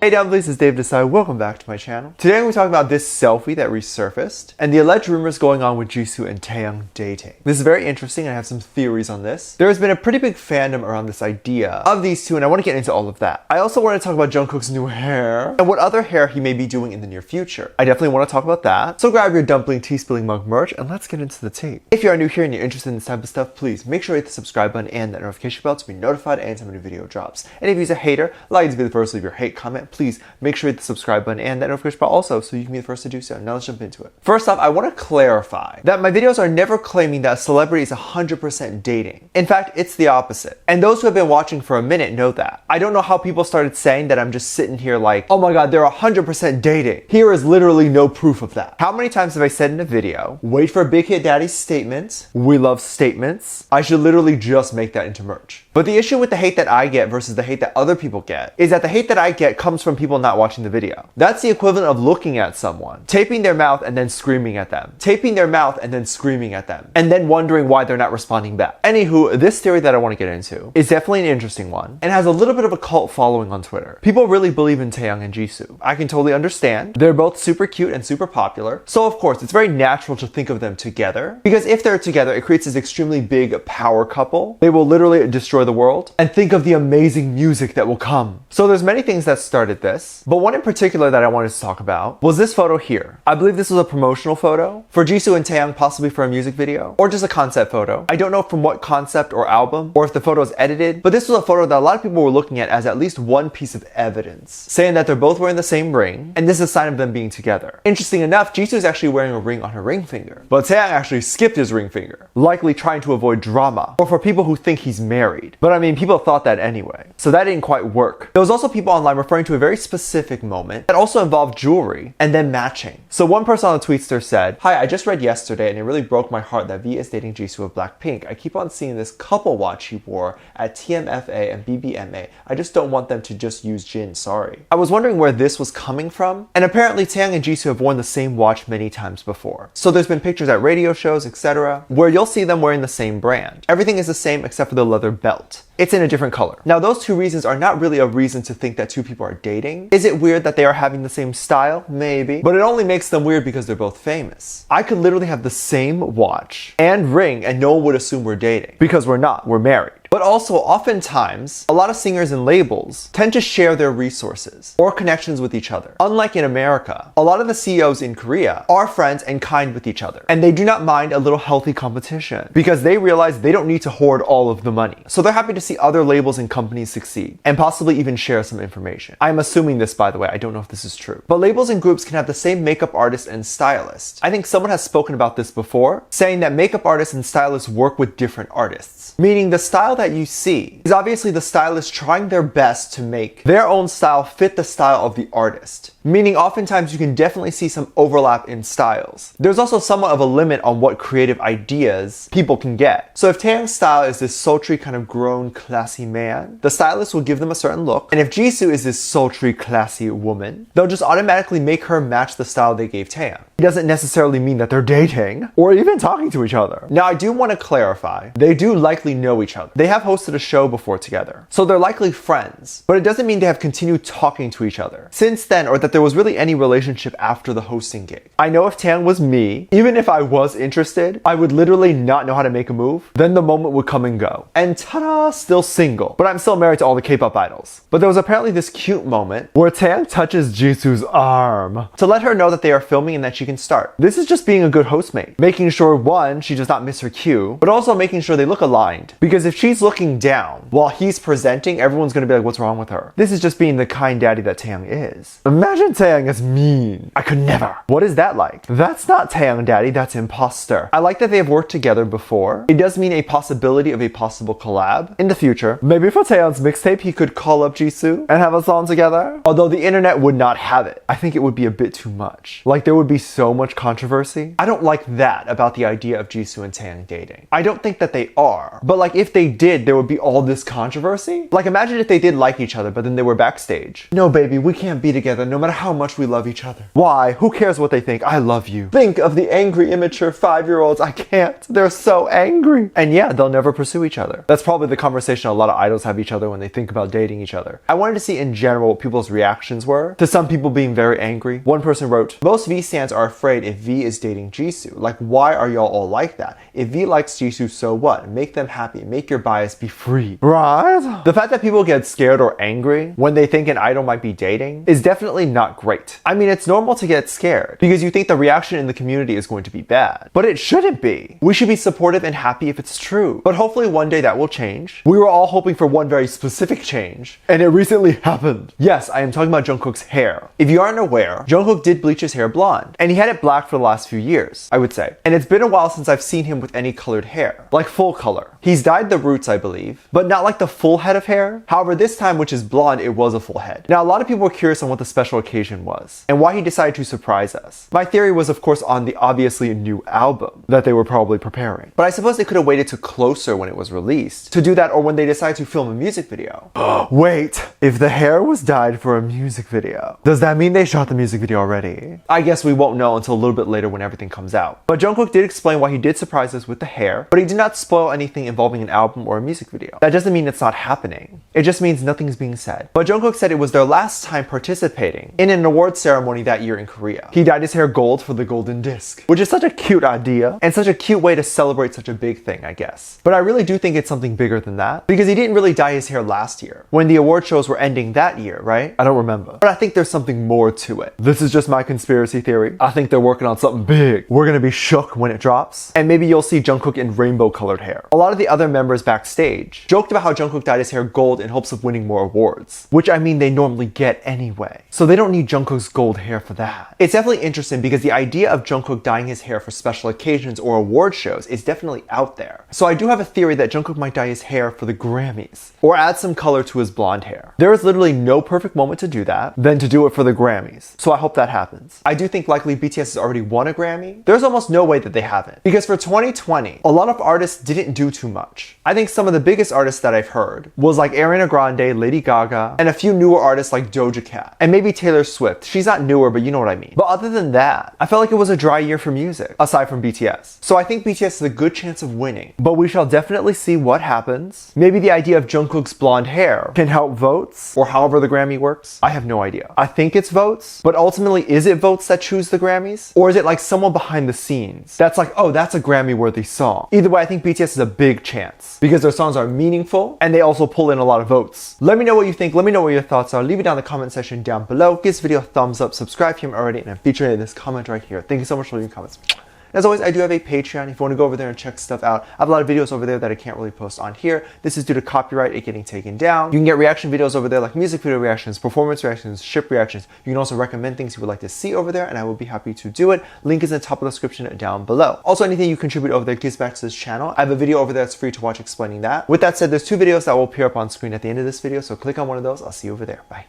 Hey down please, it's Dave Desai. Welcome back to my channel. Today we're talking about this selfie that resurfaced and the alleged rumors going on with Jisoo and Taehyung dating. This is very interesting and I have some theories on this. There has been a pretty big fandom around this idea of these two and I want to get into all of that. I also want to talk about Jungkook's new hair and what other hair he may be doing in the near future. I definitely want to talk about that. So grab your dumpling tea spilling mug merch and let's get into the tea. If you are new here and you're interested in this type of stuff, please make sure you hit the subscribe button and that notification bell to be notified anytime a new video drops. And if you're a hater, allow you to be the first to leave your hate comment, please make sure you hit the subscribe button and that notification bell also so you can be the first to do so. Now let's jump into it. First off, I want to clarify that my videos are never claiming that a celebrity is 100% dating. In fact, it's the opposite. And those who have been watching for a minute know that. I don't know how people started saying that I'm just sitting here like, oh my god, they're 100% dating. Here is literally no proof of that. How many times have I said in a video, wait for Big Hit Daddy's statement, we love statements. I should literally just make that into merch. But the issue with the hate that I get versus the hate that other people get is that the hate that I get comes from people not watching the video. That's the equivalent of looking at someone, taping their mouth and then screaming at them, taping their mouth and then screaming at them, and then wondering why they're not responding back. Anywho, this theory that I want to get into is definitely an interesting one and has a little bit of a cult following on Twitter. People really believe in Taehyung and Jisoo. I can totally understand. They're both super cute and super popular. So of course, it's very natural to think of them together because if they're together, it creates this extremely big power couple. They will literally destroy the world, and think of the amazing music that will come. So there's many things that started this, but one in particular that I wanted to talk about was this photo here. I believe this was a promotional photo for Jisoo and Taehyung, possibly for a music video or just a concept photo. I don't know from what concept or album or if the photo is edited, but this was a photo that a lot of people were looking at as least one piece of evidence, saying that they're both wearing the same ring and this is a sign of them being together. Interesting enough, Jisoo is actually wearing a ring on her ring finger, but Taehyung actually skipped his ring finger, likely trying to avoid drama or for people who think he's married. But I mean, people thought that anyway, so that didn't quite work. There was also people online referring to a very specific moment that also involved jewelry and then matching. So one person on the tweetster said, "Hi, I just read yesterday and it really broke my heart that V is dating Jisoo of Blackpink. I keep on seeing this couple watch he wore at TMFA and BBMA. I just don't want them to just use Jin, sorry." I was wondering where this was coming from, and apparently Taehyung and Jisoo have worn the same watch many times before. So there's been pictures at radio shows, etc., where you'll see them wearing the same brand. Everything is the same except for the leather belt. It's in a different color. Now those two reasons are not really a reason to think that two people are dating. Is it weird that they are having the same style? Maybe. But it only makes them weird because they're both famous. I could literally have the same watch and ring and no one would assume we're dating. Because we're not, we're married. But also, oftentimes, a lot of singers and labels tend to share their resources or connections with each other. Unlike in America, a lot of the CEOs in Korea are friends and kind with each other. And they do not mind a little healthy competition because they realize they don't need to hoard all of the money. So they're happy to see other labels and companies succeed and possibly even share some information. I'm assuming this, by the way, I don't know if this is true. But labels and groups can have the same makeup artist and stylist. I think someone has spoken about this before, saying that makeup artists and stylists work with different artists. Meaning the style that you see is obviously the stylist trying their best to make their own style fit the style of the artist. Meaning oftentimes you can definitely see some overlap in styles. There's also somewhat of a limit on what creative ideas people can get. So if Taehyung's style is this sultry kind of grown classy man, the stylist will give them a certain look. And if Jisoo is this sultry classy woman, they'll just automatically make her match the style they gave Taehyung. It doesn't necessarily mean that they're dating or even talking to each other. Now I do want to clarify, they do likely know each other. They have hosted a show before together, so they're likely friends, but it doesn't mean they have continued talking to each other since then or that there was really any relationship after the hosting gig. I know if Taehyung was me, even if I was interested, I would literally not know how to make a move, then the moment would come and go. And ta-da, still single, but I'm still married to all the K-pop idols. But there was apparently this cute moment where Taehyung touches Jisoo's arm to let her know that they are filming and that she can start. This is just being a good hostmate, making sure one, she does not miss her cue, but also making sure they look aligned. Because if she's looking down while he's presenting, everyone's gonna be like, what's wrong with her? This is just being the kind daddy that Taehyung is. Imagine Taehyung is mean. I could never. What is that like? That's not Taehyung daddy, that's imposter. I like that they have worked together before. It does mean a possibility of a possible collab in the future. Maybe for Taehyung's mixtape, he could call up Jisoo and have a song together. Although the internet would not have it. I think it would be a bit too much. Like there would be so much controversy. I don't like that about the idea of Jisoo and Taehyung dating. I don't think that they are. But like if they did, there would be all this controversy. Like imagine if they did like each other, but then they were backstage. No baby, we can't be together no matter matter how much we love each other. Why? Who cares what they think? I love you. Think of the angry, immature 5-year-olds. I can't. They're so angry. And yeah, they'll never pursue each other. That's probably the conversation a lot of idols have each other when they think about dating each other. I wanted to see in general what people's reactions were to some people being very angry. One person wrote, most V stans are afraid if V is dating Jisoo. Like, why are y'all all like that? If V likes Jisoo, so what? Make them happy. Make your bias be free. Right? The fact that people get scared or angry when they think an idol might be dating is definitely not great. I mean, it's normal to get scared because you think the reaction in the community is going to be bad. But it shouldn't be. We should be supportive and happy if it's true. But hopefully one day that will change. We were all hoping for one very specific change, and it recently happened. Yes, I am talking about Jungkook's hair. If you aren't aware, Jungkook did bleach his hair blonde, and he had it black for the last few years, I would say. And it's been a while since I've seen him with any colored hair, like full color. He's dyed the roots, I believe, but not like the full head of hair. However, this time, which is blonde, it was a full head. Now, a lot of people were curious on what the special occasion was, and why he decided to surprise us. My theory was, of course, on the obviously new album that they were probably preparing. But I suppose they could have waited to closer when it was released to do that, or when they decided to film a music video. Wait, if the hair was dyed for a music video, does that mean they shot the music video already? I guess we won't know until a little bit later when everything comes out. But Jungkook did explain why he did surprise us with the hair, but he did not spoil anything involving an album or a music video. That doesn't mean it's not happening. It just means nothing's being said. But Jungkook said it was their last time participating in an award ceremony that year in Korea. He dyed his hair gold for the golden disc, which is such a cute idea and such a cute way to celebrate such a big thing, I guess. But I really do think it's something bigger than that, because he didn't really dye his hair last year when the award shows were ending that year, right? I don't remember. But I think there's something more to it. This is just my conspiracy theory. I think they're working on something big. We're gonna be shook when it drops, and maybe you'll see Jungkook in rainbow colored hair. A lot of the other members backstage joked about how Jungkook dyed his hair gold in hopes of winning more awards, which I mean they normally get anyway. So they don't need Jungkook's gold hair for that. It's definitely interesting because the idea of Jungkook dyeing his hair for special occasions or award shows is definitely out there. So I do have a theory that Jungkook might dye his hair for the Grammys, or add some color to his blonde hair. There is literally no perfect moment to do that than to do it for the Grammys. So I hope that happens. I do think likely BTS has already won a Grammy. There's almost no way that they haven't, because for 2020, a lot of artists didn't do too much. I think some of the biggest artists that I've heard was like Ariana Grande, Lady Gaga, and a few newer artists like Doja Cat, and maybe Taylor Swift. She's not newer, but you know what I mean. But other than that, I felt like it was a dry year for music, aside from BTS. So I think BTS has a good chance of winning, but we shall definitely see what happens. Maybe the idea of Jungkook's blonde hair can help votes, or however the Grammy works. I have no idea. I think it's votes, but ultimately, is it votes that choose the Grammys? Or is it like someone behind the scenes that's like, oh, that's a Grammy-worthy song? Either way, I think BTS has a big chance because their songs are meaningful and they also pull in a lot of votes. Let me know what you think. Let me know what your thoughts are. Leave it down in the comment section down below. Give this video a thumbs up, subscribe if you haven't already, and I'm featuring in this comment right here. Thank you so much for leaving comments. As always, I do have a Patreon if you want to go over there and check stuff out. I have a lot of videos over there that I can't really post on here. This is due to copyright, it getting taken down. You can get reaction videos over there like music video reactions, performance reactions, ship reactions. You can also recommend things you would like to see over there, and I will be happy to do it. Link is in the top of the description down below. Also, anything you contribute over there gives back to this channel. I have a video over there that's free to watch explaining that. With that said, there's 2 videos that will appear up on screen at the end of this video, so click on one of those. I'll see you over there. Bye.